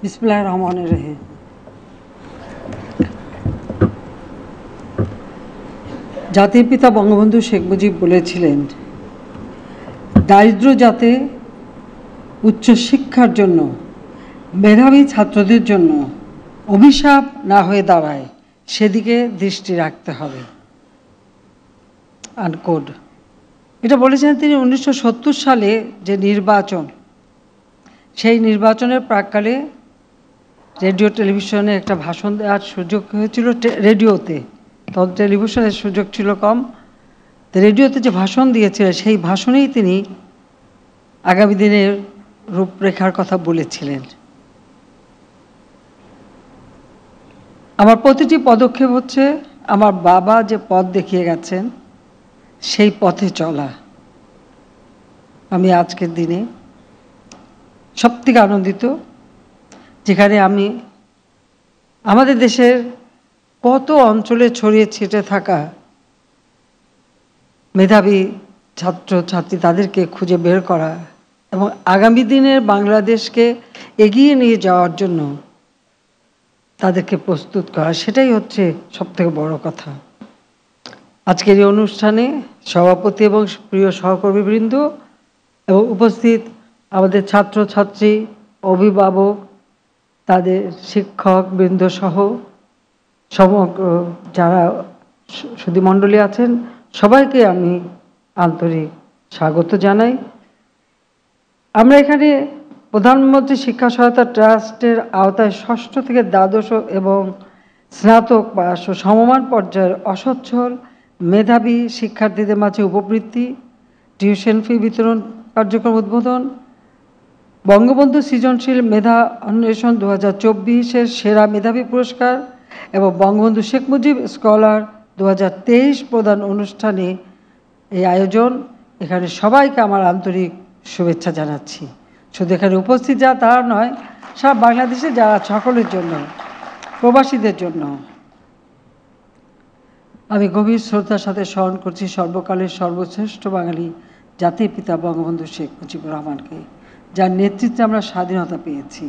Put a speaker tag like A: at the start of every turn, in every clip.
A: বিসমিল্লাহির রহমানির রহিম। জাতির পিতা বঙ্গবন্ধু শেখ মুজিব বলেছিলেন, দারিদ্র্য যাতে উচ্চশিক্ষার জন্য মেধাবী ছাত্রদের জন্য অভিশাপ না হয়ে দাঁড়ায় সেদিকে দৃষ্টি রাখতে হবে। আনকোড। এটা বলেছেন তিনি 1970 সালে যে নির্বাচন, সেই নির্বাচনের প্রাক্কালে রেডিও টেলিভিশনে একটা ভাষণ দেওয়ার সুযোগ হয়েছিল। রেডিওতে, তখন টেলিভিশনের সুযোগ ছিল কম। তো রেডিওতে যে ভাষণ দিয়েছিলেন সেই ভাষণেই তিনি আগামী দিনের রূপরেখার কথা বলেছিলেন। আমার প্রতিটি পদক্ষেপ হচ্ছে আমার বাবা যে পথ দেখিয়ে গেছেন সেই পথে চলা। আমি আজকের দিনে সবথেকে আনন্দিত, যেখানে আমি আমাদের দেশের কত অঞ্চলে ছড়িয়ে ছিটে থাকা মেধাবী ছাত্র ছাত্রী তাদেরকে খুঁজে বের করা এবং আগামী দিনের বাংলাদেশকে এগিয়ে নিয়ে যাওয়ার জন্য তাদেরকে প্রস্তুত করা, সেটাই হচ্ছে সবথেকে বড় কথা। আজকের এই অনুষ্ঠানে সভাপতি এবং প্রিয় সহকর্মীবৃন্দ এবং উপস্থিত আমাদের ছাত্রছাত্রী, অভিভাবক, তাদের শিক্ষকবৃন্দ সহ সমগ্র যারা সুধীমণ্ডলী আছেন, সবাইকে আমি আন্তরিক স্বাগত জানাই। আমরা এখানে প্রধানমন্ত্রী শিক্ষা সহায়তা ট্রাস্টের আওতায় ষষ্ঠ থেকে দ্বাদশ এবং স্নাতক পাস ও সমমান পর্যায়ের অসচ্ছল মেধাবী শিক্ষার্থীদের মাঝে উপবৃত্তি, টিউশন ফি বিতরণ কার্যক্রম উদ্বোধন, বঙ্গবন্ধু সৃজনশীল মেধা অন্বেষণ 2024-এর সেরা মেধাবী পুরস্কার এবং বঙ্গবন্ধু শেখ মুজিব স্কলার 2023 প্রদান অনুষ্ঠানে এই আয়োজন। এখানে সবাইকে আমার আন্তরিক শুভেচ্ছা জানাচ্ছি। শুধু এখানে উপস্থিত যারা তারা নয়, সারা বাংলাদেশে যারা, সকলের জন্য, প্রবাসীদের জন্য আমি গভীর শ্রদ্ধার সাথে স্মরণ করছি সর্বকালের সর্বশ্রেষ্ঠ বাঙালি জাতির পিতা বঙ্গবন্ধু শেখ মুজিবুর রহমানকে, যার নেতৃত্বে আমরা স্বাধীনতা পেয়েছি।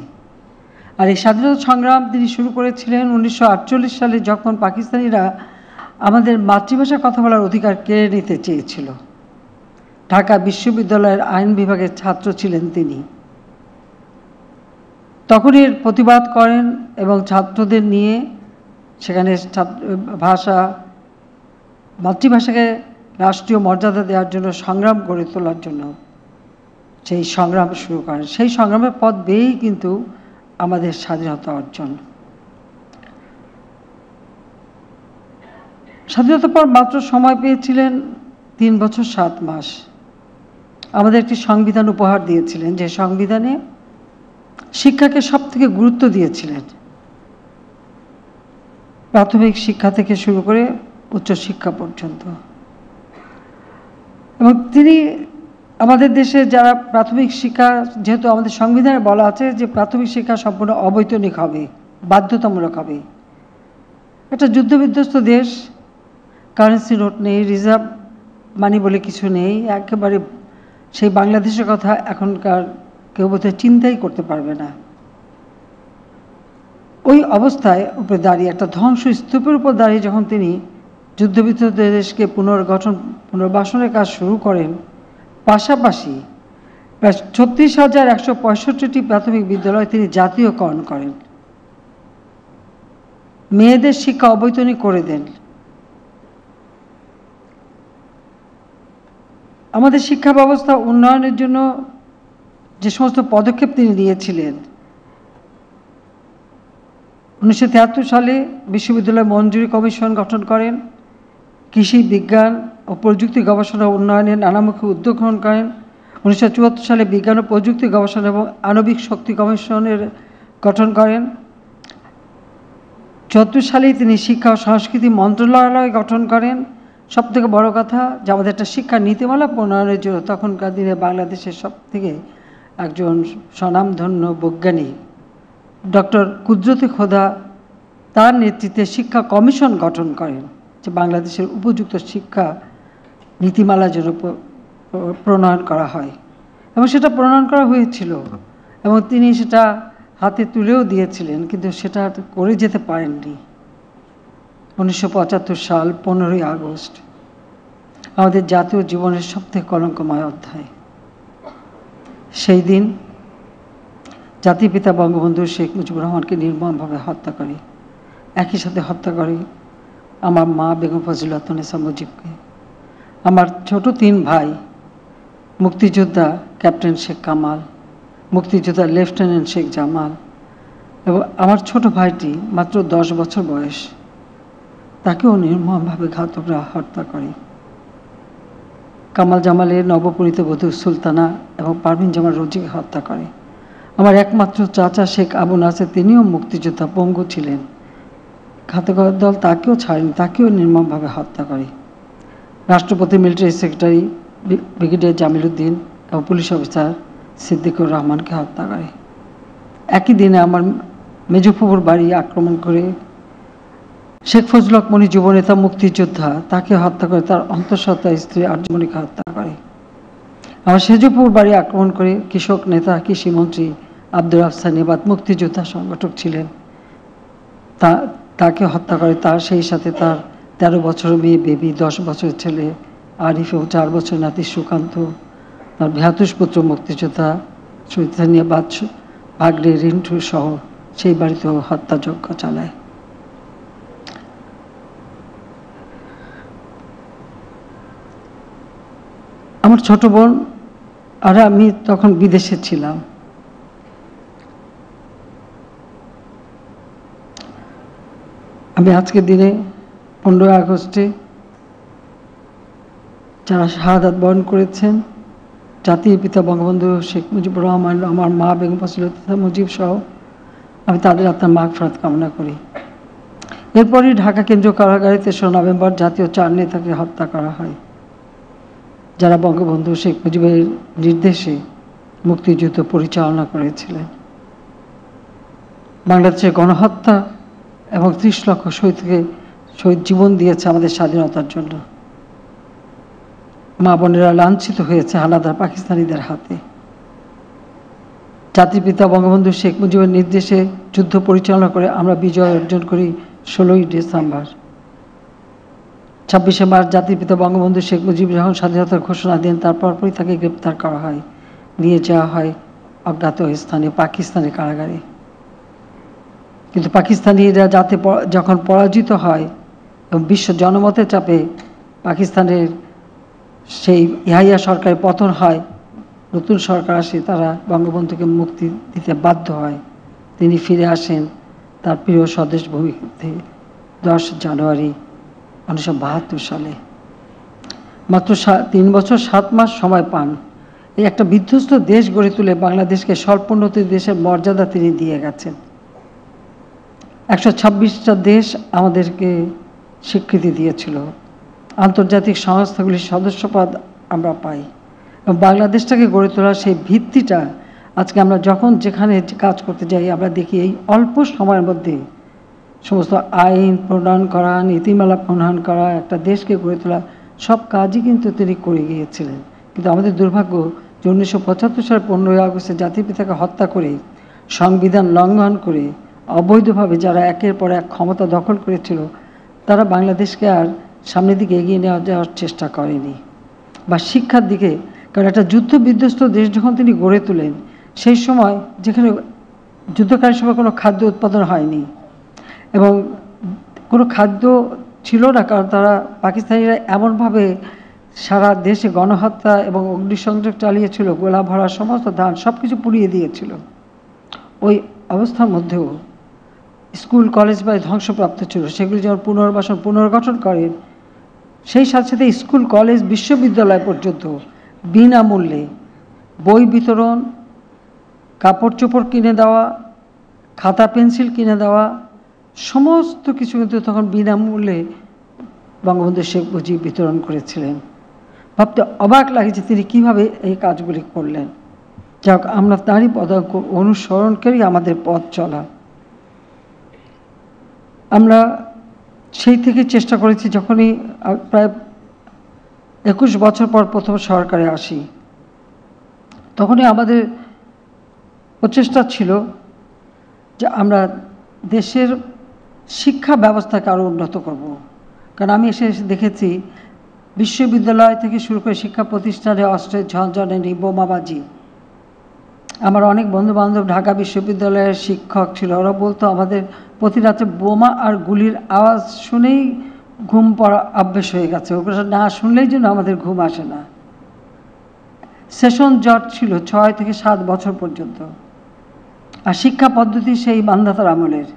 A: আর এই স্বাধীনতা সংগ্রাম তিনি শুরু করেছিলেন 1948 সালে, যখন পাকিস্তানিরা আমাদের মাতৃভাষায় কথা বলার অধিকার কেড়ে নিতে চেয়েছিল। ঢাকা বিশ্ববিদ্যালয়ের আইন বিভাগের ছাত্র ছিলেন তিনি। তখনই এর প্রতিবাদ করেন এবং ছাত্রদের নিয়ে সেখানে মাতৃভাষাকে রাষ্ট্রীয় মর্যাদা দেওয়ার জন্য সংগ্রাম গড়ে তোলার জন্য সেই সংগ্রাম শুরু করেন। সেই সংগ্রামের পথ বেয়েই কিন্তু আমাদের স্বাধীনতা অর্জন। স্বাধীনতার পর মাত্র সময় পেয়েছিলেন 3 বছর 7 মাস। আমাদের একটি সংবিধান উপহার দিয়েছিলেন, যে সংবিধানে শিক্ষাকে সবথেকে গুরুত্ব দিয়েছিলেন, প্রাথমিক শিক্ষা থেকে শুরু করে উচ্চশিক্ষা পর্যন্ত। এবং তিনি আমাদের দেশে যারা প্রাথমিক শিক্ষা, যেহেতু আমাদের সংবিধানে বলা আছে যে প্রাথমিক শিক্ষা সম্পূর্ণ অবৈতনিক হবে, বাধ্যতামূলক হবে। একটা যুদ্ধবিধ্বস্ত দেশ, কারেন্সি নোট নেই, রিজার্ভ মানি বলে কিছু নেই, একেবারে সেই বাংলাদেশের কথা এখনকার কেউ বোধহয় চিন্তাই করতে পারবে না। ওই অবস্থায় উপরে দাঁড়িয়ে, একটা ধ্বংসস্তূপের উপর দাঁড়িয়ে যখন তিনি যুদ্ধবিধ্বস্ত দেশকে পুনর্বাসনের কাজ শুরু করেন, পাশাপাশি প্রায় 36,165টি প্রাথমিক বিদ্যালয় তিনি জাতীয়করণ করেন, মেয়েদের শিক্ষা অবৈতনিক করে দেন। আমাদের শিক্ষা ব্যবস্থা উন্নয়নের জন্য যে সমস্ত পদক্ষেপ তিনি নিয়েছিলেন, 1973 সালে বিশ্ববিদ্যালয় মঞ্জুরি কমিশন গঠন করেন, কৃষি বিজ্ঞান ও প্রযুক্তি গবেষণা উন্নয়নের নানামুখী উদ্যোগ গ্রহণ করেন। 1974 সালে বিজ্ঞান ও প্রযুক্তি গবেষণা এবং আণবিক শক্তি কমিশনের গঠন করেন। 1974 সালেই তিনি শিক্ষা ও সংস্কৃতি মন্ত্রণালয় গঠন করেন। সবথেকে বড় কথা যে আমাদের একটা শিক্ষা নীতিমালা প্রণয়নের জন্য তখনকার দিনে বাংলাদেশের সবথেকে একজন স্বনামধন্য বৈজ্ঞানিক ডক্টর কুদরতে খোদা, তার নেতৃত্বে শিক্ষা কমিশন গঠন করেন, যে বাংলাদেশের উপযুক্ত শিক্ষা নীতিমালা যেন প্রণয়ন করা হয়। এবং সেটা প্রণয়ন করা হয়েছিল এবং তিনি সেটা হাতে তুলেও দিয়েছিলেন, কিন্তু সেটা করে যেতে পারেননি। 1975 সাল 15ই আগস্ট আমাদের জাতীয় জীবনের সবথেকে কলঙ্কময় অধ্যায়। সেই দিন জাতির পিতা বঙ্গবন্ধু শেখ মুজিবুর রহমানকে নির্মমভাবে হত্যা করে, একই সাথে হত্যা করে আমার মা বেগম ফজিলাতুন্নেসা মুজিবকে। আমার ছোট 3 ভাই, মুক্তিযোদ্ধা ক্যাপ্টেন শেখ কামাল, মুক্তিযোদ্ধা লেফটেন্যান্ট শেখ জামাল এবং আমার ছোট ভাইটি মাত্র 10 বছর বয়স, তাকেও নির্মমভাবে ঘাতকরা হত্যা করে। কামাল জামালের নবপরিণীত বধূ সুলতানা এবং পারভিন জামান রোজিকে হত্যা করে। আমার একমাত্র চাচা শেখ আবু নাসের, তিনিও মুক্তিযোদ্ধা, পঙ্গু ছিলেন। ঘাতকের দল তাকেও ছাড়েনি, তাকেও নির্মমভাবে হত্যা করে। রাষ্ট্রপতি, military secretary brigadier Jamil Uddin এবং পুলিশ অফিসার সিদ্দিকুর রহমানকে হত্যা করে। একই দিনে আমার মেজফুপুর বাড়ি আক্রমণ করে শেখ ফজলুল হক মনি, যুবনেতা, মুক্তিযোদ্ধা, তাকে হত্যা করে তার অন্তঃসত্ত্বা স্ত্রী আরজুমনিকে হত্যা করে। আমার সেজপুর বাড়ি আক্রমণ করে কৃষক নেতা, কৃষিমন্ত্রী আব্দুর আফসান নেবাত, মুক্তিযোদ্ধা সংগঠক ছিলেন, তাকে হত্যা করে। তার সেই সাথে তার 13 বছর মেয়ে বেবি, 10 বছরের ছেলে আরিফ ও 4 বছর নাতি সুকান্ত, তার ভ্রাতুষ্পুত্র মুক্তিযোদ্ধা চৈতানিয়া বাদশু, ভাগ্নে রিন্টু সহ সেই বাড়িতেও হত্যাযজ্ঞ চালায়। আমার ছোট বোন আর আমি তখন বিদেশে ছিলাম। আমি আজকের দিনে 15 আগস্টে যারা শাহাদাত বরণ করেছেন, জাতির পিতা বঙ্গবন্ধু শেখ মুজিবুর রহমান, আমার মা বেগম ফজিলাতুন্নেসা মুজিব সহ, আমি তাদের আত্মার মাগফিরাত কামনা করি। এরপরই ঢাকা কেন্দ্রীয় কারাগারে 3রা নভেম্বর জাতীয় 4 নেতাকে হত্যা করা হয়, যারা বঙ্গবন্ধু শেখ মুজিবের নির্দেশে মুক্তিযুদ্ধ পরিচালনা করেছিলেন। বাংলাদেশের গণহত্যা এবং 30 লক্ষ শহীদ জীবন দিয়েছে আমাদের স্বাধীনতার জন্য। মা বোনেরা লাঞ্ছিত হয়েছে হানাদার পাকিস্তানিদের হাতে। জাতির পিতা বঙ্গবন্ধু শেখ মুজিবের নির্দেশে যুদ্ধ পরিচালনা করে আমরা বিজয় অর্জন করি 16ই ডিসেম্বর। 26শে মার্চ জাতির পিতা বঙ্গবন্ধু শেখ মুজিব যখন স্বাধীনতার ঘোষণা দেন, তার পরপরই তাকে গ্রেপ্তার করা হয়, নিয়ে যাওয়া হয় অজ্ঞাত স্থানে পাকিস্তানের কারাগারে। কিন্তু পাকিস্তানিরা যখন পরাজিত হয় এবং বিশ্ব জনমতের চাপে পাকিস্তানের সেই ইয়াহিয়া সরকারের পতন হয়, নতুন সরকার আসে, তারা বঙ্গবন্ধুকে মুক্তি দিতে বাধ্য হয়। তিনি ফিরে আসেন তার প্রিয় স্বদেশ ভূমিতে 10 জানুয়ারি 1972 সালে। মাত্র 3 বছর 7 মাস সময় পান। এই একটা বিধ্বস্ত দেশ গড়ে তুলে বাংলাদেশকে স্বল্পোন্নত দেশের মর্যাদা তিনি দিয়ে গেছেন। 126টা দেশ আমাদেরকে স্বীকৃতি দিয়েছিল, আন্তর্জাতিক সংস্থাগুলির সদস্যপদ আমরা পাই, এবং বাংলাদেশটাকে গড়ে তোলার সেই ভিত্তিটা আজকে আমরা যখন যেখানে কাজ করতে যাই, আমরা দেখি এই অল্প সময়ের মধ্যে সমস্ত আইন প্রণয়ন করা, নীতিমালা প্রণয়ন করা, একটা দেশকে গড়ে তোলা, সব কাজই কিন্তু তিনি করে গিয়েছিলেন। কিন্তু আমাদের দুর্ভাগ্য যে 1975 সালের 15ই আগস্টে জাতির পিতাকে হত্যা করে, সংবিধান লঙ্ঘন করে, অবৈধভাবে যারা একের পর এক ক্ষমতা দখল করেছিল, তারা বাংলাদেশকে আর সামনের দিকে এগিয়ে নেওয়া যাওয়ার চেষ্টা করেনি, বা শিক্ষার দিকে। কারণ একটা যুদ্ধ বিধ্বস্ত দেশ যখন তিনি গড়ে তোলেন, সেই সময় যেখানে যুদ্ধকালীন সময় কোনো খাদ্য উৎপাদন হয়নি এবং কোনো খাদ্য ছিল না, কারণ তারা পাকিস্তানিরা এমনভাবে সারা দেশে গণহত্যা এবং অগ্নিসংযোগ চালিয়েছিল, গোলা ভরা সমস্ত ধান সব কিছু পুড়িয়ে দিয়েছিল। ওই অবস্থার মধ্যেও স্কুল কলেজ প্রায় ধ্বংসপ্রাপ্ত ছিল, সেগুলি যখন পুনর্গঠন করেন, সেই সাথে সাথে স্কুল কলেজ বিশ্ববিদ্যালয় পর্যন্ত বিনামূল্যে বই বিতরণ, কাপড় চোপড় কিনে দেওয়া, খাতা পেন্সিল কিনে দেওয়া, সমস্ত কিছু কিন্তু তখন বিনামূল্যে বঙ্গবন্ধু শেখ মুজিব বিতরণ করেছিলেন। ভাবতে অবাক লাগে যে তিনি কীভাবে এই কাজগুলি করলেন। যাক, আমরা তারই পদাঙ্ক অনুসরণকারী আমাদের পথ চলা। আমরা সেই থেকে চেষ্টা করেছি, যখনই প্রায় 21 বছর পর প্রথম সরকারে আসি, তখনই আমাদের প্রচেষ্টা ছিল যে আমরা দেশের শিক্ষা ব্যবস্থাকে আরও উন্নত করব। কারণ আমি এসে দেখেছি বিশ্ববিদ্যালয় থেকে শুরু করে শিক্ষা প্রতিষ্ঠানে অস্ত্রের ঝনঝনানি, বোমাবাজি। আমার অনেক বন্ধুবান্ধব ঢাকা বিশ্ববিদ্যালয়ের শিক্ষক ছিল, ওরা বলতো আমাদের প্রতি রাতে বোমা আর গুলির আওয়াজ শুনেই ঘুম পড়া অভ্যেস হয়ে গেছে, ওগুলো না শুনলেই যেন আমাদের ঘুম আসে না। সেশন জট ছিল 6 থেকে 7 বছর পর্যন্ত। আর শিক্ষা পদ্ধতি সেই মান্ধাতার আমলের,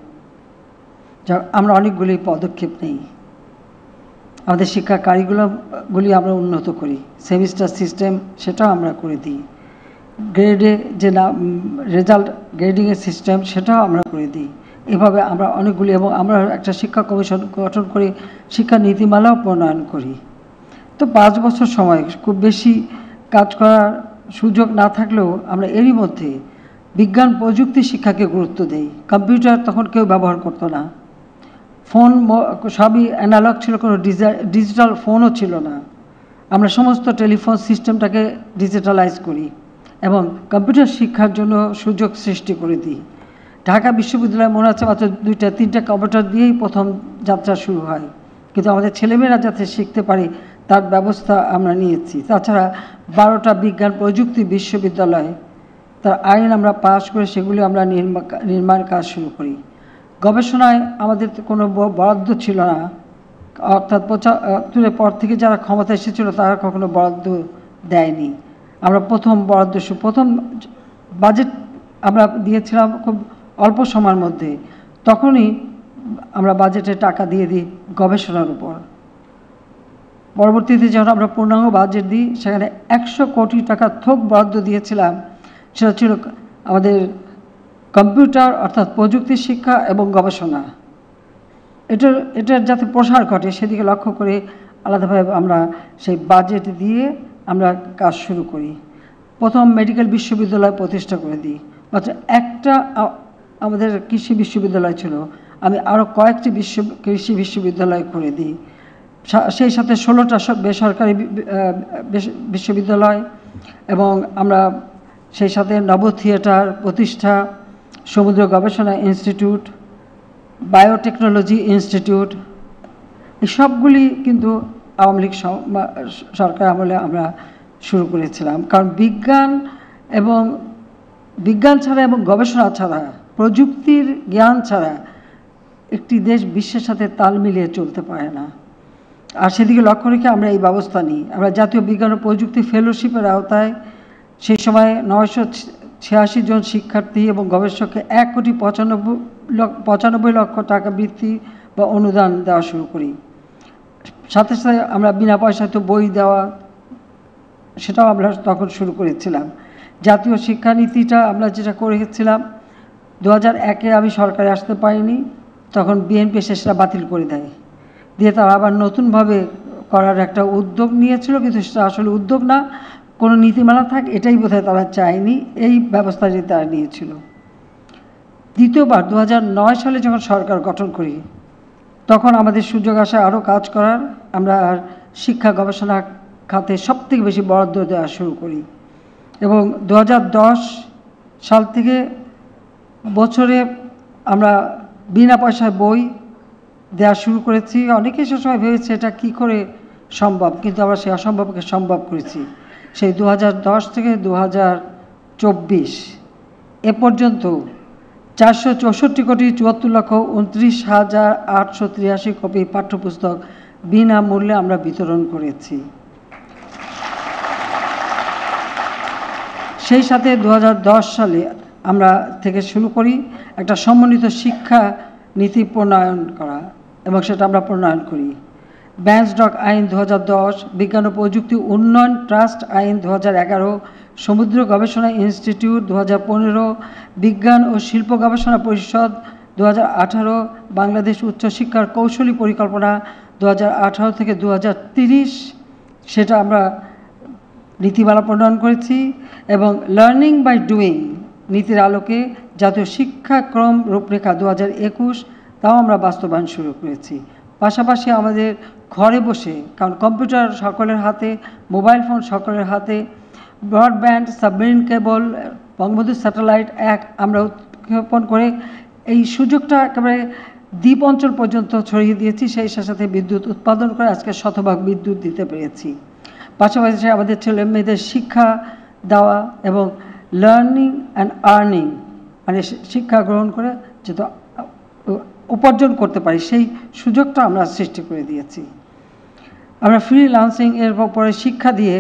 A: যা আমরা অনেকগুলি পদক্ষেপ নেই। আমাদের শিক্ষা কারিকুলামগুলি আমরা উন্নত করি, সেমিস্টার সিস্টেম সেটাও আমরা করে দিই, গ্রেডে যে রেজাল্ট গ্রেডিংয়ের সিস্টেম সেটাও আমরা করে দিই। এভাবে আমরা অনেকগুলি, এবং আমরা একটা শিক্ষা কমিশন গঠন করে শিক্ষা নীতিমালাও প্রণয়ন করি। তো 5 বছর সময় খুব বেশি কাজ করার সুযোগ না থাকলেও আমরা এরই মধ্যে বিজ্ঞান প্রযুক্তি শিক্ষাকে গুরুত্ব দেই। কম্পিউটার তখন কেউ ব্যবহার করতো না, ফোন সবই অ্যানালগ ছিল, কোনো ডিজিটাল ফোনও ছিল না। আমরা সমস্ত টেলিফোন সিস্টেমটাকে ডিজিটালাইজ করি এবং কম্পিউটার শিক্ষার জন্য সুযোগ সৃষ্টি করে দিই। ঢাকা বিশ্ববিদ্যালয়ে মনে হচ্ছে মাত্র 2-3টা কম্পিউটার দিয়েই প্রথম যাত্রা শুরু হয়, কিন্তু আমাদের ছেলেমেয়েরা যাতে শিখতে পারে তার ব্যবস্থা আমরা নিয়েছি। তাছাড়া 12টা বিজ্ঞান প্রযুক্তি বিশ্ববিদ্যালয়, তার আইন আমরা পাশ করে সেগুলি আমরা নির্মাণ কাজ শুরু করি। গবেষণায় আমাদের কোনো বরাদ্দ ছিল না, অর্থাৎ 75-এর পর থেকে যারা ক্ষমতা এসেছিল তারা কখনো বরাদ্দ দেয়নি। আমরা প্রথম প্রথম বাজেট আমরা দিয়েছিলাম খুব অল্প সময়ের মধ্যে, তখনই আমরা বাজেটে টাকা দিয়ে দিই গবেষণার উপর। পরবর্তীতে যখন আমরা পূর্ণাঙ্গ বাজেট দিই সেখানে 100 কোটি টাকা থোক বরাদ্দ দিয়েছিলাম, সেটা ছিল আমাদের কম্পিউটার অর্থাৎ প্রযুক্তি শিক্ষা এবং গবেষণা। এটার যাতে প্রসার ঘটে সেদিকে লক্ষ্য করে আলাদাভাবে আমরা সেই বাজেট দিয়ে আমরা কাজ শুরু করি। প্রথম মেডিকেল বিশ্ববিদ্যালয় প্রতিষ্ঠা করে দিই। মাত্র একটা আমাদের কৃষি বিশ্ববিদ্যালয় ছিল, আমি আরও কয়েকটি কৃষি বিশ্ববিদ্যালয় করে দিই। সেই সাথে 16টা বেসরকারি বিশ্ববিদ্যালয়, এবং আমরা সেই সাথে নব থিয়েটার প্রতিষ্ঠা, সমুদ্র গবেষণা ইনস্টিটিউট, বায়োটেকনোলজি ইনস্টিটিউট, এই সবগুলি কিন্তু আওয়ামী লীগ সরকার আমলে আমরা শুরু করেছিলাম। কারণ বিজ্ঞান ছাড়া এবং গবেষণা ছাড়া, প্রযুক্তির জ্ঞান ছাড়া একটি দেশ বিশ্বের সাথে তাল মিলিয়ে চলতে পারে না। আর সেদিকে লক্ষ্য রেখে আমরা এই ব্যবস্থা নিই। আমরা জাতীয় বিজ্ঞান ও প্রযুক্তি ফেলোশিপের আওতায় সেই সময় 986 জন শিক্ষার্থী এবং গবেষককে 1,95 লক্ষ টাকা বৃত্তি বা অনুদান দেওয়া শুরু করি। সাথে সাথে আমরা বিনা পয়সায় তো বই দেওয়া, সেটাও আমরা তখন শুরু করেছিলাম। জাতীয় শিক্ষানীতিটা আমরা যেটা করেছিলাম 2001-এ আমি সরকারে আসতে পারিনি, তখন বিএনপি সেটা বাতিল করে দেয়, দিয়ে তারা আবার নতুনভাবে করার একটা উদ্যোগ নিয়েছিল, কিন্তু সেটা আসলে উদ্যোগ না, কোনো নীতিমালা থাক এটাই বোধহয় তারা চায়নি, এই ব্যবস্থাটি তারা নিয়েছিল। দ্বিতীয়বার 2009 সালে যখন সরকার গঠন করি তখন আমাদের সুযোগ আসে আরও কাজ করার। আমরা শিক্ষা গবেষণা খাতে সবথেকে বেশি বরাদ্দ দেওয়া শুরু করি, এবং 2010 সাল থেকে বছরে আমরা বিনা পয়সায় বই দেওয়া শুরু করেছি। অনেকে সে সময় ভেবেছে এটা কী করে সম্ভব, কিন্তু আমরা সেই অসম্ভবকে সম্ভব করেছি। সেই 2010 থেকে 2024 এ পর্যন্ত 464,74,29,883 কপি পাঠ্যপুস্তক বিনামূল্যে আমরা বিতরণ করেছি। সেই সাথে 2010 সালে আমরা থেকে শুরু করি একটা সমন্বিত শিক্ষা নীতি প্রণয়ন করা, এবং সেটা আমরা প্রণয়ন করি। ব্যান্সডক আইন 2010, বিজ্ঞান ও প্রযুক্তি উন্নয়ন ট্রাস্ট আইন 2011, সমুদ্র গবেষণা ইনস্টিটিউট 2015, বিজ্ঞান ও শিল্প গবেষণা পরিষদ 2018, বাংলাদেশ উচ্চশিক্ষার কৌশলী পরিকল্পনা 2018 থেকে 2030, সেটা আমরা নীতিমালা প্রণয়ন করেছি। এবং লার্নিং বাই ডুইং নীতির আলোকে জাতীয় শিক্ষাক্রম রূপরেখা 2021, তাও আমরা বাস্তবায়ন শুরু করেছি। পাশাপাশি আমাদের ঘরে বসে, কারণ কম্পিউটার সকলের হাতে, মোবাইল ফোন সকলের হাতে, broadband, submarine cable, Bangabandhu satellite 1 আমরা উৎক্ষেপণ করে এই সুযোগটা একেবারে দ্বীপ অঞ্চল পর্যন্ত ছড়িয়ে দিয়েছি, সেই সাথে বিদ্যুৎ উৎপাদন করে আজকে শতভাগ বিদ্যুৎ দিতে পেরেছি। পাশাপাশি আমাদের ছেলে মেয়েদের শিক্ষা দেওয়া এবং লার্নিং অ্যান্ড আর্নিং, মানে শিক্ষা গ্রহণ করে যেটা উপার্জন করতে পারি সেই সুযোগটা আমরা সৃষ্টি করে দিয়েছি। আমরা ফ্রিল্যান্সিং এর পরে শিক্ষা দিয়ে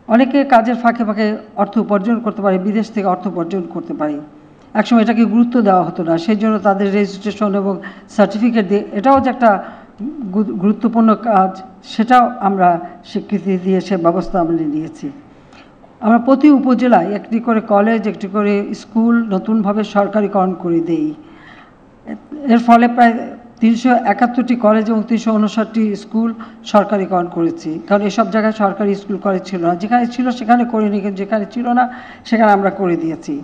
A: অনেকে কাজের ফাঁকে ফাঁকে অর্থ উপার্জন করতে পারে, বিদেশ থেকে অর্থ উপার্জন করতে পারি। একসময় এটাকে গুরুত্ব দেওয়া হতো না, সেই জন্য তাদের রেজিস্ট্রেশন এবং সার্টিফিকেট দিয়ে, এটাও যে একটা গুরুত্বপূর্ণ কাজ, সেটাও আমরা স্বীকৃতি দিয়ে সে ব্যবস্থা আমরা নিয়েছি। আমরা প্রতি উপজেলায় একটি করে কলেজ, একটি করে স্কুল নতুনভাবে সরকারিকরণ করে দেই। এর ফলে প্রায় 371টি কলেজ এবং 359টি স্কুল সরকারিকরণ করেছি, কারণ এসব জায়গায় সরকারি স্কুল কলেজ ছিল না, যেখানে ছিল সেখানে করিনি, কিন্তু যেখানে ছিল না সেখানে আমরা করে দিয়েছি।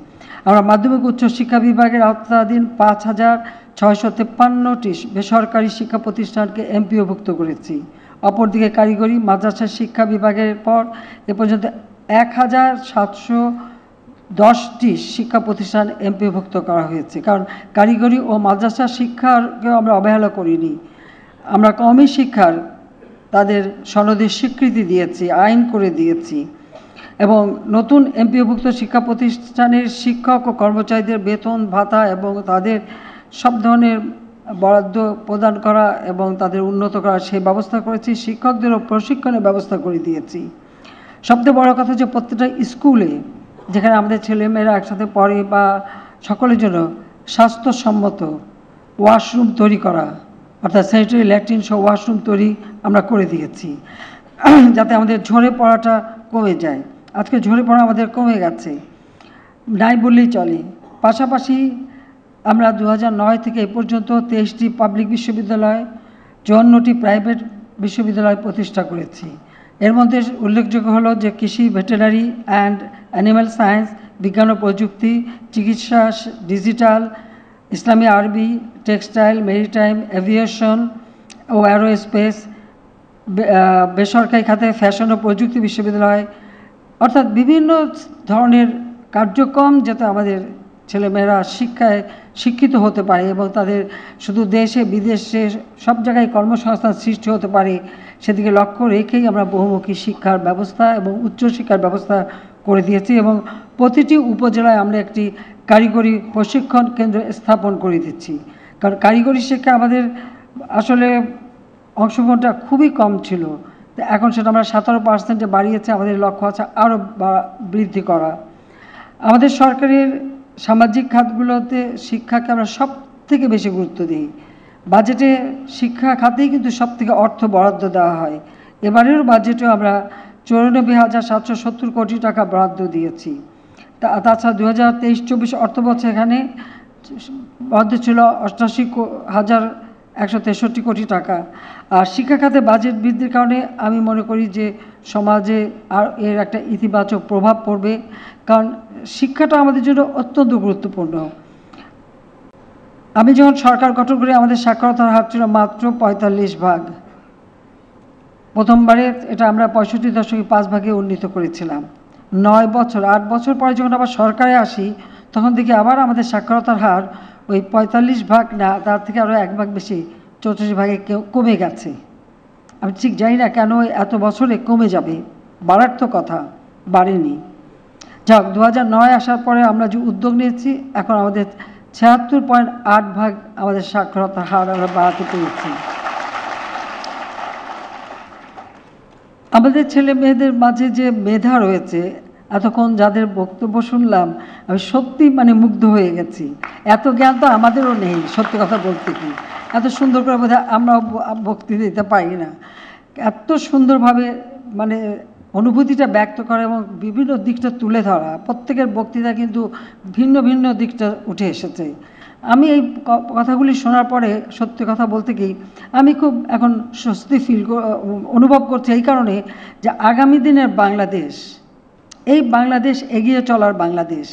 A: আমরা মাধ্যমিক উচ্চ শিক্ষা বিভাগের আওতাধীন 5,653টি বেসরকারি শিক্ষা প্রতিষ্ঠানকে এমপিওভুক্ত করেছি। অপরদিকে কারিগরি মাদ্রাসা শিক্ষা বিভাগের পর এ পর্যন্ত 1,710টি শিক্ষা প্রতিষ্ঠান এমপিওভুক্ত করা হয়েছে, কারণ কারিগরি ও মাদ্রাসা শিক্ষাকেও আমরা অবহেলা করিনি। আমরা কওমি শিক্ষার তাদের সনদের স্বীকৃতি দিয়েছি, আইন করে দিয়েছি, এবং নতুন এমপিওভুক্ত শিক্ষা প্রতিষ্ঠানের শিক্ষক ও কর্মচারীদের বেতন ভাতা এবং তাদের সব ধরনের বরাদ্দ প্রদান করা এবং তাদের উন্নত করা সেই ব্যবস্থা করেছি। শিক্ষকদেরও প্রশিক্ষণের ব্যবস্থা করে দিয়েছি। সবচেয়ে বড় কথা যে প্রত্যেকটা স্কুলে যেখানে আমাদের ছেলেমেয়েরা একসাথে পড়ে বা সকলের জন্য স্বাস্থ্যসম্মত ওয়াশরুম তৈরি করা, অর্থাৎ স্যানিটারি ল্যাট্রিন সহ ওয়াশরুম তৈরি আমরা করে দিয়েছি, যাতে আমাদের ঝরে পড়াটা কমে যায়। আজকে ঝরে পড়া আমাদের কমে গেছে, নাই বললেই চলে। পাশাপাশি আমরা 2009 থেকে এ পর্যন্ত 23টি পাবলিক বিশ্ববিদ্যালয়, 54টি প্রাইভেট বিশ্ববিদ্যালয় প্রতিষ্ঠা করেছি। এর মধ্যে উল্লেখযোগ্য হলো যে কৃষি, ভেটেরিনারি অ্যান্ড অ্যানিম্যাল সায়েন্স, বিজ্ঞান ও প্রযুক্তি, চিকিৎসা, ডিজিটাল, ইসলামী আরবি, টেক্সটাইল, মেরিটাইম, এভিয়েশন ও অ্যারোস্পেস, বেসরকারি খাতে ফ্যাশন ও প্রযুক্তি বিশ্ববিদ্যালয়, অর্থাৎ বিভিন্ন ধরনের কার্যক্রম যাতে আমাদের ছেলেমেয়েরা শিক্ষায় শিক্ষিত হতে পারে এবং তাদের শুধু দেশে বিদেশে সব জায়গায় কর্মসংস্থান সৃষ্টি হতে পারে, সেদিকে লক্ষ্য রেখেই আমরা বহুমুখী শিক্ষার ব্যবস্থা এবং উচ্চশিক্ষার ব্যবস্থা করে দিয়েছি। এবং প্রতিটি উপজেলায় আমরা একটি কারিগরি প্রশিক্ষণ কেন্দ্র স্থাপন করে দিচ্ছি, কারণ কারিগরি শিক্ষা আমাদের আসলে অংশগ্রহণটা খুবই কম ছিল, এখন সেটা আমরা 17% বাড়িয়েছে। আমাদের লক্ষ্য আছে আরও বৃদ্ধি করা। আমাদের সরকারের সামাজিক খাতগুলোতে শিক্ষাকে আমরা সব থেকে বেশি গুরুত্ব দিই। বাজেটে শিক্ষা খাতেই কিন্তু সব থেকে অর্থ বরাদ্দ দেওয়া হয়। এবারের বাজেটেও আমরা 94,770 কোটি টাকা বরাদ্দ দিয়েছি। তাছাড়া 2023-24 অর্থবছর এখানে বরাদ্দ ছিল 88,163 কোটি টাকা। আর শিক্ষা খাতে বাজেট বৃদ্ধির কারণে আমি মনে করি যে সমাজে আর এর একটা ইতিবাচক প্রভাব পড়বে, কারণ শিক্ষাটা আমাদের জন্য অত্যন্ত গুরুত্বপূর্ণ। আমি যখন সরকার গঠন করি আমাদের সাক্ষরতার হার ছিল মাত্র 45%। প্রথমবারে এটা আমরা 65.5% উন্নীত করেছিলাম। 8 বছর পরে যখন আবার সরকারে আসি তখন দেখি আবার আমাদের সাক্ষরতার হার ওই 45% না, তার থেকে আরও 1% বেশি, 84% কমে গেছে। আমি ঠিক জানি না কেন এত বছরে কমে যাবে, বাড়ার তো কথা, বাড়েনি। যাক, 2009 আসার পরে আমরা যে উদ্যোগ নিয়েছি, এখন আমাদের 76.8% আমাদের সাক্ষরতার হার আমরা বাড়াতে পেরেছি। আমাদের ছেলে মেয়েদের মাঝে যে মেধা রয়েছে, এতক্ষণ যাদের বক্তব্য শুনলাম আমি সত্যি মুগ্ধ হয়ে গেছি। এত জ্ঞান তো আমাদেরও নেই, সত্যি কথা বলতে কি, এত সুন্দর করে বোধহয় আমরা বক্তৃতা দিতে পারি না। এত সুন্দরভাবে অনুভূতিটা ব্যক্ত করা এবং বিভিন্ন দিকটা তুলে ধরা, প্রত্যেকের বক্তৃতা কিন্তু ভিন্ন ভিন্ন দিকটা উঠে এসেছে। আমি এই কথাগুলি শোনার পরে সত্যি কথা বলতে কি আমি খুব এখন স্বস্তি অনুভব করছি, এই কারণে যে আগামী দিনের বাংলাদেশ, এই বাংলাদেশ এগিয়ে চলার বাংলাদেশ,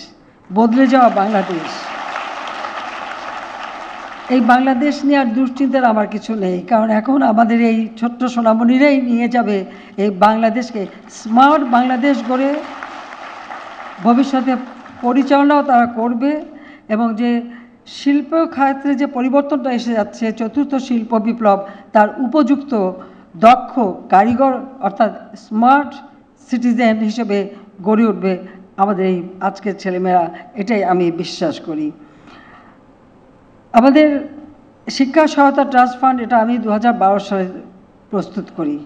A: বদলে যাওয়া বাংলাদেশ, এই বাংলাদেশ নিয়ে আর দুশ্চিন্তার আমার কিছু নেই, কারণ এখন আমাদের এই ছোট্ট সোনামণিরাই নিয়ে যাবে এই বাংলাদেশকে স্মার্ট বাংলাদেশ গড়ে ভবিষ্যতে পরিচালনাও তারা করবে। এবং যে শিল্প খাতে যে পরিবর্তনটা এসে যাচ্ছে, চতুর্থ শিল্প বিপ্লব, তার উপযুক্ত দক্ষ কারিগর অর্থাৎ স্মার্ট সিটিজেন হিসেবে গড়ে উঠবে আমাদের এই আজকের ছেলেমেয়েরা, এটাই আমি বিশ্বাস করি। আমাদের শিক্ষা সহায়তা ট্রাস্ট ফান্ড, এটা আমি 2012 সালে প্রস্তুত করি।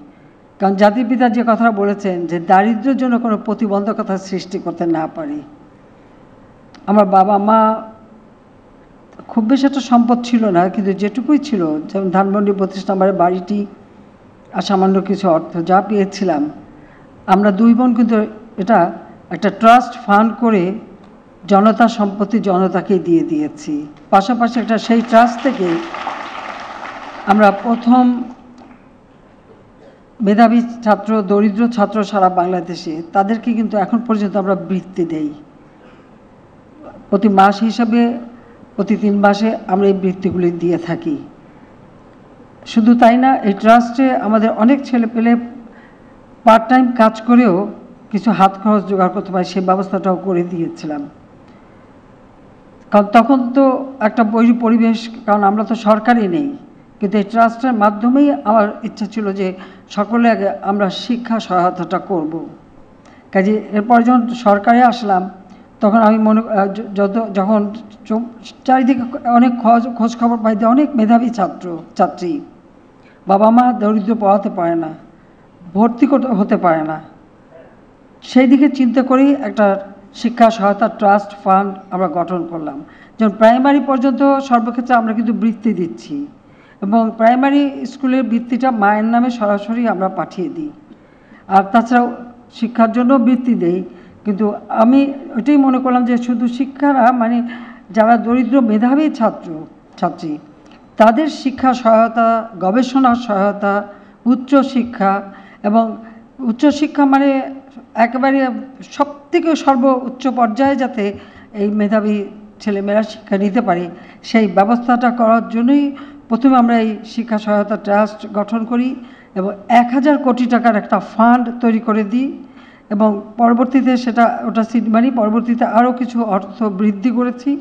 A: কারণ জাতির পিতা যে কথাটা বলেছেন যে দারিদ্র্যের জন্য কোনো প্রতিবন্ধকতা সৃষ্টি করতে না পারি। আমার বাবা মা খুব বেশি একটা সম্পদ ছিল না, কিন্তু যেটুকুই ছিল, যেমন ধানমন্ডি 32 নম্বরের বাড়িটি আর সামান্য কিছু অর্থ যা পেয়েছিলাম, আমরা দুই বোন কিন্তু এটা একটা ট্রাস্ট ফান্ড করে জনতা সম্পত্তি জনতাকে দিয়ে দিয়েছি। পাশাপাশি একটা সেই ট্রাস্ট থেকে আমরা প্রথম মেধাবী ছাত্র, দরিদ্র ছাত্র সারা বাংলাদেশে, তাদেরকে কিন্তু এখন পর্যন্ত আমরা বৃত্তি দেই। প্রতি মাস হিসাবে প্রতি 3 মাসে আমরা এই বৃত্তিগুলি দিয়ে থাকি। শুধু তাই না, এই ট্রাস্টে আমাদের অনেক ছেলে পেলে পার্ট টাইম কাজ করেও কিছু হাত খরচ জোগাড় করতে পারে, সেই ব্যবস্থাটাও করে দিয়েছিলাম। কারণ তখন তো একটা বৈরী পরিবেশ, কারণ আমরা তো সরকারি নেই, কিন্তু এই ট্রাস্টের মাধ্যমেই আমার ইচ্ছা ছিল যে সকলে আগে আমরা শিক্ষা সহায়তাটা করব। কাজে এরপর যখন সরকারে আসলাম, তখন আমি যখন চারিদিকে অনেক খোঁজ খবর পাইতে, অনেক মেধাবী ছাত্র ছাত্রী, বাবা মা দরিদ্র, পড়াতে পারে না, ভর্তি হতে পারে না, সেই দিকে চিন্তা করেই একটা শিক্ষা সহায়তা ট্রাস্ট ফান্ড আমরা গঠন করলাম। যেমন প্রাইমারি পর্যন্ত সর্বক্ষেত্রে আমরা কিন্তু বৃত্তি দিচ্ছি, এবং প্রাইমারি স্কুলের বৃত্তিটা মায়ের নামে সরাসরি আমরা পাঠিয়ে দিই। আর তাছাড়াও শিক্ষার জন্য বৃত্তি দেই। কিন্তু আমি ওইটাই মনে করলাম যে শুধু শিক্ষারা, মানে যারা দরিদ্র মেধাবী ছাত্র ছাত্রী, তাদের শিক্ষা সহায়তা, গবেষণা সহায়তা, উচ্চশিক্ষা, এবং উচ্চশিক্ষা মানে একেবারে সবথেকে সর্বোচ্চ পর্যায়ে যাতে এই মেধাবী ছেলেমেয়েরা শিক্ষা নিতে পারে, সেই ব্যবস্থাটা করার জন্যই প্রথমে আমরা এই শিক্ষা সহায়তা ট্রাস্ট গঠন করি এবং 1000 কোটি টাকার একটা ফান্ড তৈরি করে দিই। এবং পরবর্তীতে ওটা সিড মানি, পরবর্তীতে আরও কিছু অর্থ বৃদ্ধি করেছি।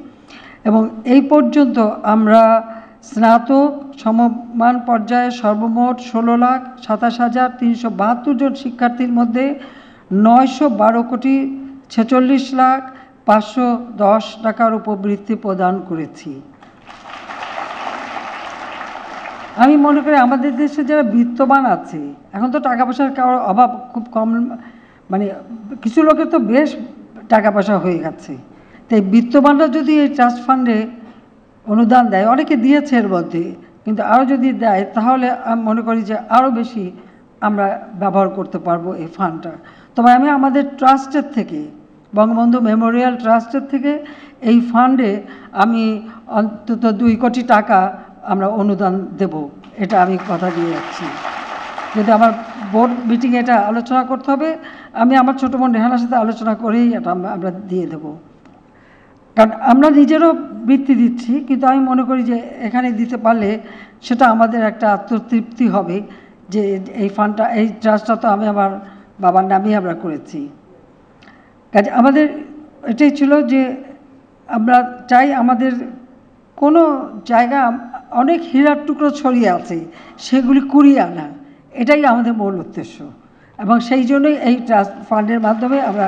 A: এবং এই পর্যন্ত আমরা স্নাতক সমমান পর্যায়ে সর্বমোট 16,27,372 জন শিক্ষার্থীর মধ্যে 912,46,510 টাকার উপবৃত্তি প্রদান করেছি। আমি মনে করি আমাদের দেশে যারা বিত্তবান আছে, এখন তো টাকা পয়সার কারোর অভাব খুব কম, মানে কিছু লোকের তো বেশ টাকা পয়সা হয়ে গেছে। তাই বিত্তবানরা যদি এই ট্রাস্ট ফান্ডে অনুদান দেয়, অনেকে দিয়েছে এর মধ্যে, কিন্তু আরও যদি দেয় তাহলে আমি মনে করি যে আরও বেশি আমরা ব্যবহার করতে পারবো এই ফান্ডটা। তবে আমি আমাদের ট্রাস্টের থেকে, বঙ্গবন্ধু মেমোরিয়াল ট্রাস্টের থেকে এই ফান্ডে আমি অন্তত 2 কোটি টাকা আমরা অনুদান দেব, এটা আমি কথা দিয়ে যাচ্ছি। যদি আমার বোর্ড মিটিংয়ে এটা আলোচনা করতে হবে, আমি আমার ছোটো বোন রেহানার সাথে আলোচনা করেই এটা আমরা দিয়ে দেব। কারণ আমরা নিজেরও বৃত্তি দিচ্ছি, কিন্তু আমি মনে করি যে এখানে দিতে পারলে সেটা আমাদের একটা আত্মতৃপ্তি হবে যে এই ফান্ডটা, এই ট্রাস্টটা তো আমি আমার বাবার নামেই আমরা করেছি। কাজে আমাদের এটাই ছিল যে আমরা চাই আমাদের কোনো জায়গা অনেক হীরার টুকরো ছড়িয়ে আছে, সেগুলি কুড়িয়ে আনা, এটাই আমাদের মূল উদ্দেশ্য। এবং সেই জন্যই এই ট্রাস্ট ফান্ডের মাধ্যমে আমরা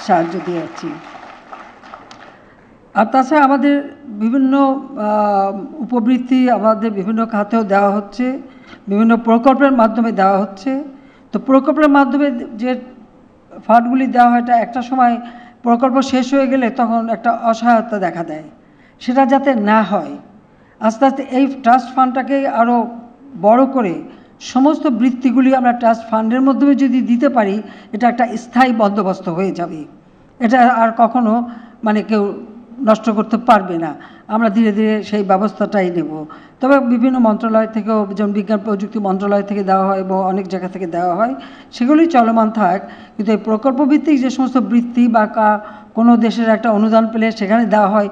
A: সাহায্য দিয়ে যাচ্ছি। আর তাছাড়া আমাদের বিভিন্ন উপবৃত্তি আমাদের বিভিন্ন খাতেও দেওয়া হচ্ছে, বিভিন্ন প্রকল্পের মাধ্যমে দেওয়া হচ্ছে। তো প্রকল্পের মাধ্যমে যে ফান্ডগুলি দেওয়া হয়, এটা একটা সময় প্রকল্প শেষ হয়ে গেলে তখন একটা অসহায়তা দেখা দেয়, সেটা যাতে না হয় আস্তে আস্তে এই ট্রাস্ট ফান্ডটাকে আরও বড় করে সমস্ত বৃত্তিগুলি আমরা ট্রাস্ট ফান্ডের মাধ্যমে যদি দিতে পারি, এটা একটা স্থায়ী বন্দোবস্ত হয়ে যাবে। এটা আর কখনো মানে কেউ নষ্ট করতে পারবে না। আমরা ধীরে ধীরে সেই ব্যবস্থাটাই নেব। তবে বিভিন্ন মন্ত্রণালয় থেকেও, যেমন বিজ্ঞান প্রযুক্তি মন্ত্রণালয় থেকে দেওয়া হয় এবং অনেক জায়গা থেকে দেওয়া হয়, সেগুলি চলমান থাক। কিন্তু এই প্রকল্পভিত্তিক যে সমস্ত বৃত্তি বা কোনো দেশের একটা অনুদান পেলে সেখানে দেওয়া হয়,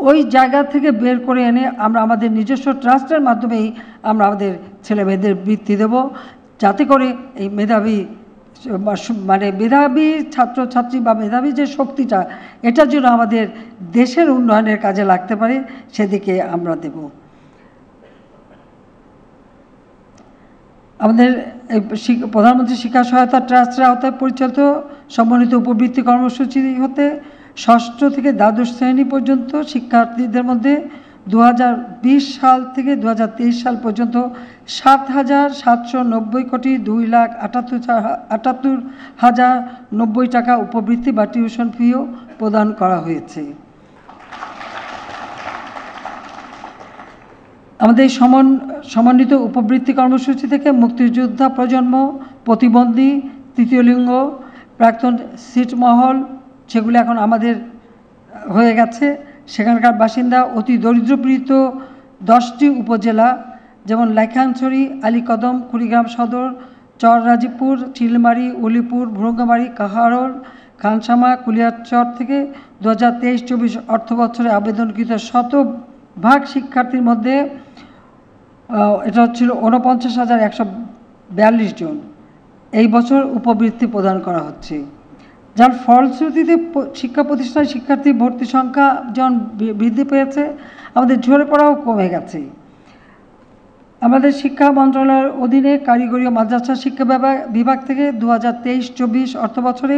A: ওই জায়গা থেকে বের করে এনে আমরা আমাদের নিজস্ব ট্রাস্টের মাধ্যমেই আমরা আমাদের ছেলে মেয়েদের বৃত্তি দেব, যাতে করে এই মেধাবী মানে মেধাবী ছাত্রছাত্রী বা মেধাবী যে শক্তিটা, এটার জন্য আমাদের দেশের উন্নয়নের কাজে লাগতে পারে, সেদিকে আমরা দেব। আমাদের প্রধানমন্ত্রী শিক্ষা সহায়তা ট্রাস্টের আওতায় পরিচালিত সমন্বিত উপবৃত্তি কর্মসূচি হতে ষষ্ঠ থেকে দ্বাদশ শ্রেণী পর্যন্ত শিক্ষার্থীদের মধ্যে 2020 সাল থেকে 2023 সাল পর্যন্ত 7,790 কোটি 2,78,090 টাকা উপবৃত্তি বা টিউশন ফিও প্রদান করা হয়েছে। আমাদের এই সমন্বিত উপবৃত্তি কর্মসূচি থেকে মুক্তিযোদ্ধা প্রজন্ম, প্রতিবন্ধী, তৃতীয় লিঙ্গ, প্রাক্তন ছিটমহল, সেগুলো এখন আমাদের হয়ে গেছে, সেখানকার বাসিন্দা, অতি দরিদ্রপীড়িত 10টি উপজেলা যেমন লাইখানছড়ি, আলীকদম, কুড়িগ্রাম সদর, চররাজীবপুর, চিলমারি, উলিপুর, ভুরুঙ্গামারি, কাহারোল, খানসামা, কুলিয়ারচর থেকে 2023-24 অর্থবছরে আবেদনকৃত শতভাগ শিক্ষার্থীর মধ্যে এটা হচ্ছিল 49,142 জন এই বছর উপবৃত্তি প্রদান করা হচ্ছে, যার ফলশ্রুতিতে শিক্ষা প্রতিষ্ঠানে শিক্ষার্থী ভর্তি সংখ্যা যেমন বৃদ্ধি পেয়েছে, আমাদের ঝরে পড়াও কমে গেছে। আমাদের শিক্ষা মন্ত্রণালয়ের অধীনে কারিগরি ও মাদ্রাসা শিক্ষা বিভাগ থেকে 2023-24 অর্থবছরে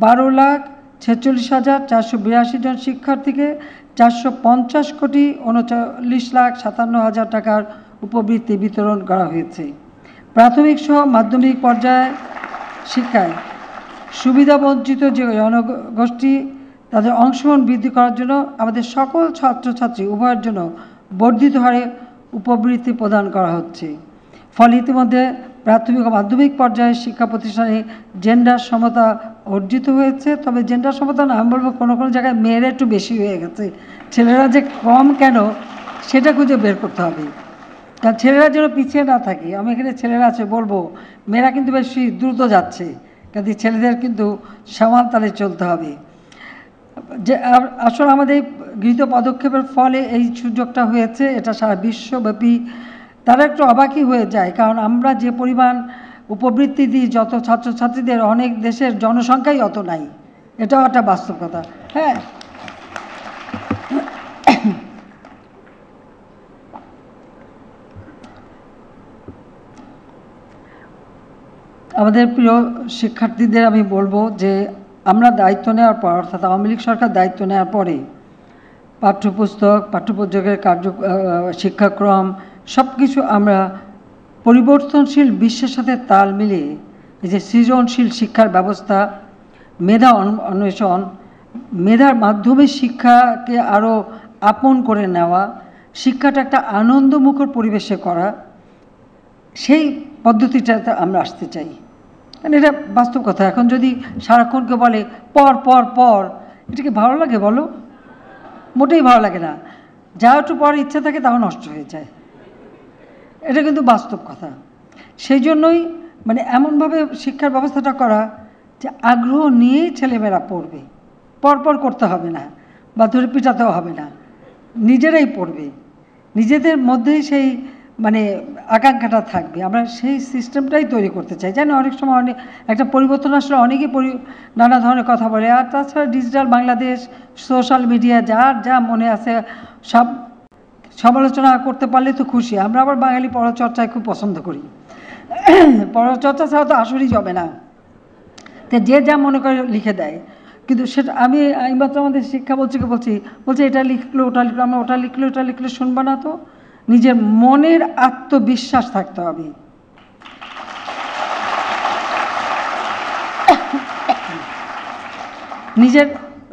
A: 12,46,482 জন শিক্ষার্থীকে 450 কোটি 39,57,000 টাকার উপবৃত্তি বিতরণ করা হয়েছে। প্রাথমিক সহ মাধ্যমিক পর্যায়ে শিক্ষায় সুবিধাবঞ্চিত যে জনগোষ্ঠী, তাদের অংশগ্রহণ বৃদ্ধি করার জন্য আমাদের সকল ছাত্রছাত্রী উভয়ের জন্য বর্ধিত হারে উপবৃত্তি প্রদান করা হচ্ছে। ফলে ইতিমধ্যে প্রাথমিক ও মাধ্যমিক পর্যায়ে শিক্ষা প্রতিষ্ঠানে জেন্ডার সমতা অর্জিত হয়েছে। তবে জেন্ডার সমতা না, আমি বলবো কোনো কোনো জায়গায় মেয়েরা একটু বেশি হয়ে গেছে, ছেলেরা যে কম কেন সেটা খুঁজে বের করতে হবে, কারণ ছেলেরা যেন পিছিয়ে না থাকে। আমি এখানে ছেলেরা আছে বলবো, মেয়েরা কিন্তু বেশি দ্রুত যাচ্ছে, কাজে ছেলেদের কিন্তু সমান তালে চলতে হবে। যে আসলে আমাদের গৃহীত পদক্ষেপের ফলে এই সুযোগটা হয়েছে, এটা সারা বিশ্বব্যাপী তারা একটু অবাকই হয়ে যায়, কারণ আমরা যে পরিমাণ উপবৃত্তি দিই যত ছাত্রছাত্রীদের, অনেক দেশের জনসংখ্যাই অত নাই, এটাও একটা বাস্তব কথা। হ্যাঁ, আমাদের প্রিয় শিক্ষার্থীদের আমি বলবো যে আমরা দায়িত্ব নেওয়ার পর, অর্থাৎ আওয়ামী লীগ সরকার দায়িত্ব নেওয়ার পরে পাঠ্যপুস্তক, পাঠ্যপুস্তকের শিক্ষাক্রম সব কিছু আমরা পরিবর্তনশীল বিশ্বের সাথে তাল মিলিয়ে এই যে সৃজনশীল শিক্ষার ব্যবস্থা, মেধা অন্বেষণ, মেধার মাধ্যমে শিক্ষাকে আরও আপন করে নেওয়া, শিক্ষাটা একটা আনন্দমুখর পরিবেশে করা, সেই পদ্ধতিটাতে আমরা আসতে চাই। কারণ এটা বাস্তব কথা। এখন যদি সারাক্ষণকে বলে পর পর পর, এটাকে ভালো লাগে বলো? মোটেই ভালো লাগে না। যা একটু পড়ার ইচ্ছা থাকে তাও নষ্ট হয়ে যায়, এটা কিন্তু বাস্তব কথা। সেই জন্যই মানে এমনভাবে শিক্ষার ব্যবস্থাটা করা যে আগ্রহ নিয়েই ছেলেমেয়েরা পড়বে, পরপর করতে হবে না বা ধরে পিটাতেও হবে না, নিজেরাই পড়বে, নিজেদের মধ্যেই সেই মানে আকাঙ্ক্ষাটা থাকবে। আমরা সেই সিস্টেমটাই তৈরি করতে চাই। জানি অনেক সময় একটা পরিবর্তন আসলে অনেকেই নানা ধরনের কথা বলে, আর তাছাড়া ডিজিটাল বাংলাদেশ, সোশ্যাল মিডিয়া, যার যা মনে আছে সব সমালোচনা করতে পারলে তো খুশি। আমরা আবার বাঙালি পরচর্চায় খুব পছন্দ করি, পরচর্চা ছাড়া তো আসলেই যাবে না, তো যে যা মনে করে লিখে দেয়। কিন্তু সেটা আমি এইমাত্র আমাদের শিক্ষা বলছি এটা লিখলো ওটা লিখলো, আমরা ওটা লিখলো এটা লিখলে শুনবো না তো। নিজের মনের আত্মবিশ্বাস থাকতে হবে।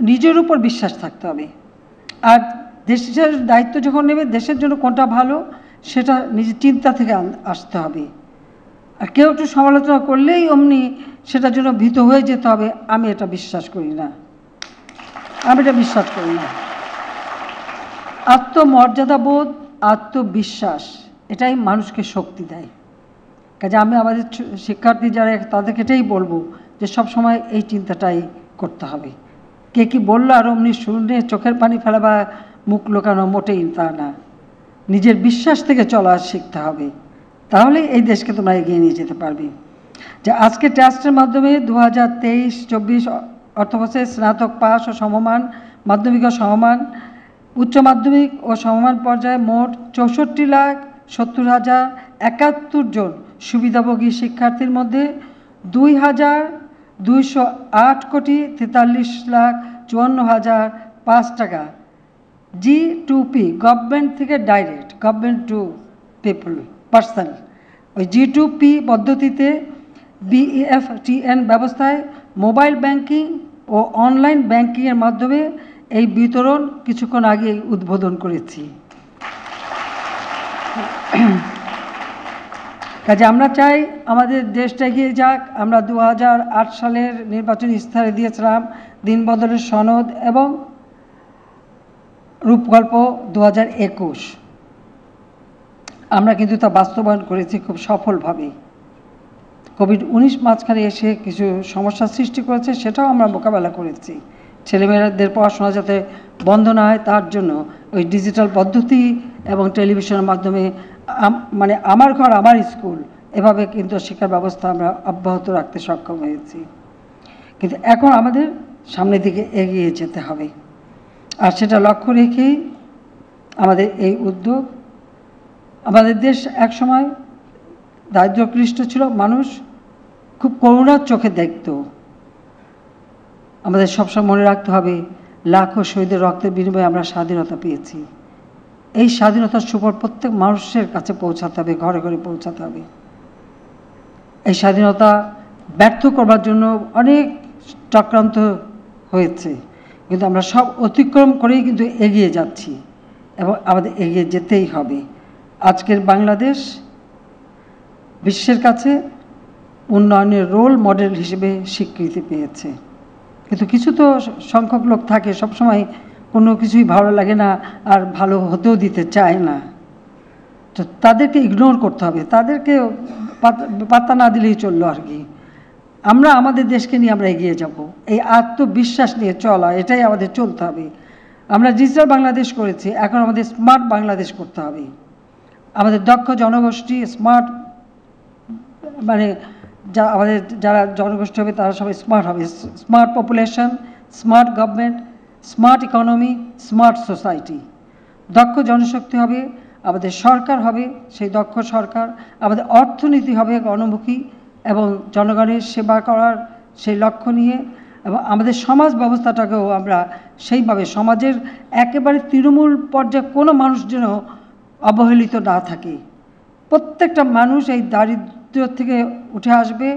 A: নিজের উপর বিশ্বাস থাকতে হবে। আর দেশের দায়িত্ব যখন নেবে, দেশের জন্য কোনটা ভালো সেটা নিজের চিন্তা থেকে আসতে হবে। আর কেউ একটু সমালোচনা করলেই অমনি সেটার জন্য ভীত হয়ে যেতে হবে, আমি এটা বিশ্বাস করি না। আত্মমর্যাদাবোধ, আত্মবিশ্বাস, এটাই মানুষকে শক্তি দেয়। কাজে আমি আমাদের শিক্ষার্থী যারা তাদেরকে এটাই বলবো যে সব সময় এই চিন্তাটাই করতে হবে। কে কি বললো আর অমনি শুনে চোখের পানি ফেলা বা মুখ লোকানো মোটেই তা না। নিজের বিশ্বাস থেকে চলা শিখতে হবে, তাহলে এই দেশকে তোমরা এগিয়ে নিয়ে যেতে পারবে। যে আজকে টেস্টের মাধ্যমে 2023-24 অর্থবছরে স্নাতক পাস ও সমমান, মাধ্যমিক ও সমমান, উচ্চ মাধ্যমিক ও সমমান পর্যায়ে মোট 64,70,071 জন সুবিধাভোগী শিক্ষার্থীর মধ্যে 2,208,43,54,005 টাকা G2P, গভর্নমেন্ট থেকে direct, government to people person, ওই G2P পদ্ধতিতে BEFTN ব্যবস্থায় মোবাইল ব্যাংকিং ও অনলাইন ব্যাংকিংয়ের মাধ্যমে এই বিতরণ কিছুক্ষণ আগে উদ্বোধন করেছি। কাজে আমরা চাই আমাদের দেশটা এগিয়ে যাক। আমরা 2008 সালের নির্বাচনী ইস্তাহারে দিয়েছিলাম দিনবদলের সনদ এবং রূপকল্প 2021। আমরা কিন্তু তা বাস্তবায়ন করেছি খুব সফলভাবে। কোভিড-19 মাঝখানে এসে কিছু সমস্যার সৃষ্টি করেছে, সেটাও আমরা মোকাবেলা করেছি। ছেলেমেয়েদের পড়াশোনা যাতে বন্ধ না হয় তার জন্য ওই ডিজিটাল পদ্ধতি এবং টেলিভিশনের মাধ্যমে মানে আমার ঘর আমার স্কুল, এভাবে কিন্তু শিক্ষা ব্যবস্থা আমরা অব্যাহত রাখতে সক্ষম হয়েছি। কিন্তু এখন আমাদের সামনের দিকে এগিয়ে যেতে হবে, আর সেটা লক্ষ্য রেখেই আমাদের এই উদ্যোগ। আমাদের দেশ একসময় দারিদ্র্যক্লিষ্ট ছিল, মানুষ খুব করুণার চোখে দেখত। আমাদের সবসময় মনে রাখতে হবে লাখো শহীদের রক্তের বিনিময়ে আমরা স্বাধীনতা পেয়েছি। এই স্বাধীনতার সুফল প্রত্যেক মানুষের কাছে পৌঁছাতে হবে, ঘরে ঘরে পৌঁছাতে হবে। এই স্বাধীনতা ব্যর্থ করবার জন্য অনেক চক্রান্ত হয়েছে, কিন্তু আমরা সব অতিক্রম করেই কিন্তু এগিয়ে যাচ্ছি এবং আমাদের এগিয়ে যেতেই হবে। আজকের বাংলাদেশ বিশ্বের কাছে উন্নয়নের রোল মডেল হিসেবে স্বীকৃতি পেয়েছে, কিন্তু কিছু তো সংখ্যক লোক থাকে সবসময় কোনো কিছুই ভালো লাগে না আর ভালো হতেও দিতে চায় না। তো তাদেরকে ইগনোর করতে হবে, তাদেরকে পাত্তা না দিলেই চললো আর কি। আমরা আমাদের দেশকে নিয়ে আমরা এগিয়ে যাব, এই আত্মবিশ্বাস নিয়ে চলা, এটাই আমাদের চলতে হবে। আমরা ডিজিটাল বাংলাদেশ করেছি, এখন আমাদের স্মার্ট বাংলাদেশ করতে হবে। আমাদের দক্ষ জনগোষ্ঠী স্মার্ট, মানে আমাদের যারা জনগোষ্ঠী হবে তারা সবাই স্মার্ট হবে। Smart population, smart government, smart economy, smart society. দক্ষ জনশক্তি হবে, আমাদের সরকার হবে সেই দক্ষ সরকার, আমাদের অর্থনীতি হবে গণমুখী এবং জনগণের সেবা করার সেই লক্ষ্য নিয়ে, এবং আমাদের সমাজ ব্যবস্থাটাকেও আমরা সেইভাবে সমাজের একেবারে তৃণমূল পর্যায়ে কোনো মানুষ যেন অবহেলিত না থাকে। প্রত্যেকটা মানুষ এই দারিদ্র্য থেকে উঠে আসবে,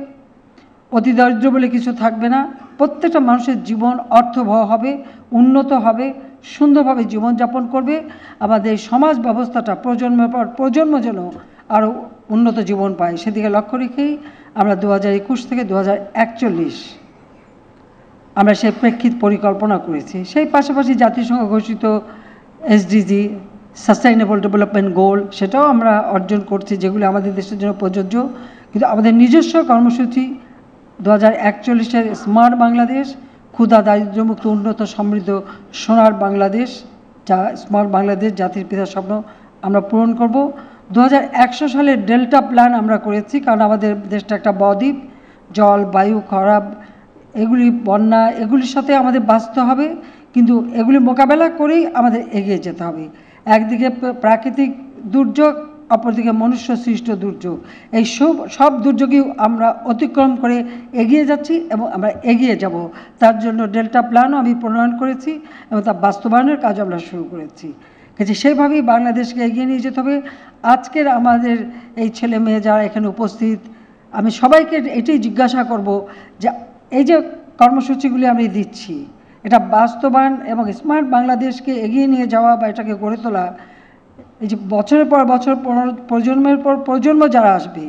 A: অতি দারিদ্র্য বলে কিছু থাকবে না। প্রত্যেকটা মানুষের জীবন অর্থবহ হবে, উন্নত হবে, সুন্দরভাবে জীবনযাপন করবে। আমাদের সমাজ ব্যবস্থাটা প্রজন্মের পর প্রজন্ম যেন আরও উন্নত জীবন পায়, সেদিকে লক্ষ্য রেখেই আমরা 2021 থেকে 2041 আমরা সেই প্রেক্ষিত পরিকল্পনা করেছি। সেই পাশাপাশি জাতিসংঘ ঘোষিত SDG সাস্টেইনেবল ডেভেলপমেন্ট গোল, সেটাও আমরা অর্জন করছি, যেগুলি আমাদের দেশের জন্য প্রযোজ্য। কিন্তু আমাদের নিজস্ব কর্মসূচি 2041-এর স্মার্ট বাংলাদেশ, ক্ষুধা দারিদ্র্যমুক্ত উন্নত সমৃদ্ধ সোনার বাংলাদেশ, যা স্মার্ট বাংলাদেশ জাতির পিতার স্বপ্ন আমরা পূরণ করব। 2100 সালের ডেল্টা প্ল্যান আমরা করেছি, কারণ আমাদের দেশটা একটা বদ্বীপ, জল বায়ু খরা এগুলি বন্যা এগুলির সাথে আমাদের বাঁচতে হবে, কিন্তু এগুলি মোকাবেলা করেই আমাদের এগিয়ে যেতে হবে। একদিকে প্রাকৃতিক দুর্যোগ, অপরদিকে মনুষ্য সৃষ্ট দুর্যোগ, এই সব দুর্যোগই আমরা অতিক্রম করে এগিয়ে যাচ্ছি এবং আমরা এগিয়ে যাব। তার জন্য ডেল্টা প্ল্যানও আমি প্রণয়ন করেছি এবং তার বাস্তবায়নের কাজ আমরা শুরু করেছি। কাজে সেইভাবেই বাংলাদেশকে এগিয়ে নিয়ে যেতে হবে। আজকের আমাদের এই ছেলে মেয়ে যারা এখানে উপস্থিত, আমি সবাইকে এটাই জিজ্ঞাসা করব যে এই যে কর্মসূচিগুলি আমি দিচ্ছি, এটা বাস্তবায়ন এবং স্মার্ট বাংলাদেশকে এগিয়ে নিয়ে যাওয়া বা এটাকে গড়ে তোলা, এই যে বছরের পর বছর প্রজন্মের পর প্রজন্ম যারা আসবে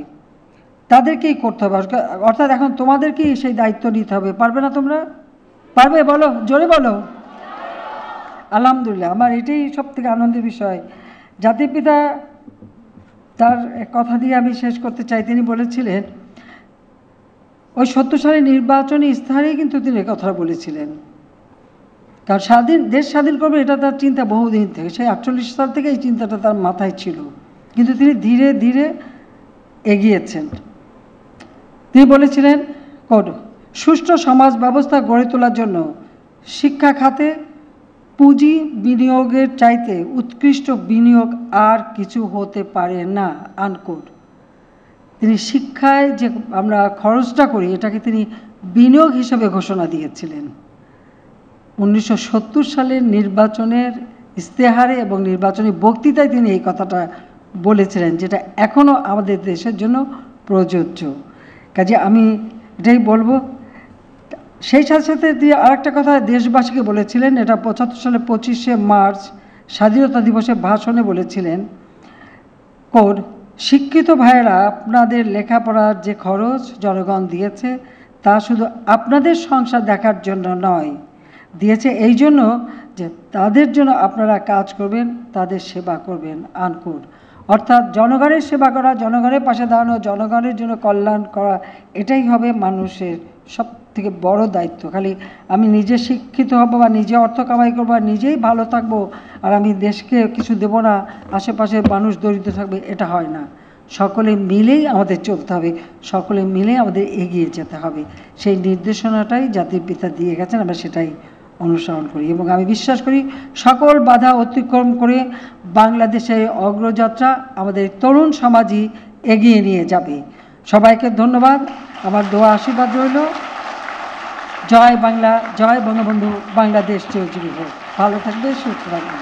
A: তাদেরকেই করতে হবে। অর্থাৎ এখন তোমাদেরকেই সেই দায়িত্ব নিতে হবে। পারবে না তোমরা? পারবে? বলো, জোরে বলো। আলহামদুলিল্লাহ, আমার এটাই সবথেকে আনন্দের বিষয়। জাতির পিতা তার কথা দিয়ে আমি শেষ করতে চাই। তিনি বলেছিলেন, ওই 70 সালের নির্বাচনী ইস্তাহারেই কিন্তু তিনি কথা বলেছিলেন, কারণ দেশ স্বাধীন করবে এটা তার চিন্তা বহুদিন থেকে, সেই 48 সাল থেকে এই চিন্তাটা তার মাথায় ছিল, কিন্তু তিনি ধীরে ধীরে এগিয়েছেন। তিনি বলেছিলেন সুষ্ঠু সমাজ ব্যবস্থা গড়ে তোলার জন্য শিক্ষা খাতে পুঁজি বিনিয়োগের চাইতে উৎকৃষ্ট বিনিয়োগ আর কিছু হতে পারে না, আনকোট। তিনি শিক্ষায় যে আমরা খরচটা করি এটাকে তিনি বিনিয়োগ হিসেবে ঘোষণা দিয়েছিলেন। 1970 সালের নির্বাচনের ইস্তেহারে এবং নির্বাচনী বক্তৃতায় তিনি এই কথাটা বলেছিলেন, যেটা এখনও আমাদের দেশের জন্য প্রযোজ্য। কাজে আমি এটাই বলবো। সেই সাথে সাথে তিনি আরেকটা কথা দেশবাসীকে বলেছিলেন, এটা 75 সালে 25শে মার্চ স্বাধীনতা দিবসে ভাষণে বলেছিলেন, শিক্ষিত ভাইয়েরা, আপনাদের লেখাপড়ার যে খরচ জনগণ দিয়েছে তা শুধু আপনাদের সংসার দেখার জন্য নয়, দিয়েছে এই জন্য যে তাদের জন্য আপনারা কাজ করবেন, তাদের সেবা করবেন, আনকোট। অর্থাৎ জনগণের সেবা করা, জনগণের পাশে দাঁড়ানো, জনগণের জন্য কল্যাণ করা, এটাই হবে মানুষের সব থেকে বড় দায়িত্ব। খালি আমি নিজে শিক্ষিত হব বা নিজে অর্থ কামাই করবো আর নিজেই ভালো থাকবো আর আমি দেশকে কিছু দেব না, আশেপাশের মানুষ দরিদ্র থাকবে, এটা হয় না। সকলে মিলেই আমাদের চলতে হবে, সকলে মিলে আমাদের এগিয়ে যেতে হবে। সেই নির্দেশনাটাই জাতির পিতা দিয়ে গেছেন, আমরা সেটাই অনুসরণ করি এবং আমি বিশ্বাস করি সকল বাধা অতিক্রম করে বাংলাদেশের অগ্রযাত্রা আমাদের তরুণ সমাজই এগিয়ে নিয়ে যাবে। সবাইকে ধন্যবাদ, আমার দোয়া আশীর্বাদ রইল। জয় বাংলা, জয় বঙ্গবন্ধু, বাংলাদেশ চিরজীবী হোক। ভালো থাকবে, সুস্থ থাকবে।